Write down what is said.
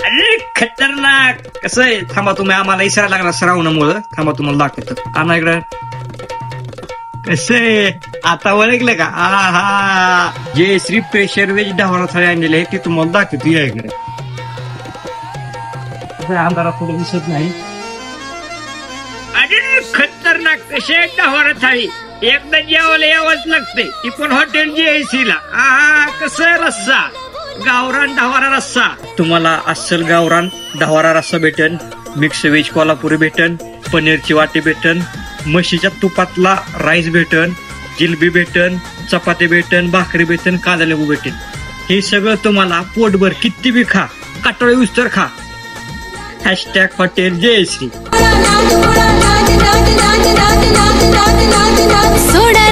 अरे खतरनाक. कसं आहे, थांबा तुम्ही आम्हाला इसरायला लागला श्रावणामुळं. थांबा तुम्हाला दाखवतो. आणा इकडं. कसं आहे, आता ओळखलं का? हा जे श्री प्रेशर वेज ढवारा थाळी आणलेले आहे ते तुम्हाला दाखवतो. या इकडे. कसं आहे, अंधारात थोडं दिसत नाही. अरे खतरनाक. कसे ढवारा थाळी एकदा जेवायला यावंच लागते. ती पण हॉटेल JAC ला. कसं रस्सा, गावरान ढवारा रस्सा. तुम्हाला अस्सल गावरान ढवारा रस्सा भेटन, मिक्स व्हेज कोल्हापुरी भेटन, पनीरची वाटी भेटन, म्हशीच्या तुपातला राईस भेटन, जिलबी भेटन, चपाती भेटन, भाकरी भेटन, कांदा लिंबू भेटेन. हे सगळं तुम्हाला पोटभर किती बी खा, काटोळे उस्तर खा. Hashtag hotel JAC. सोडा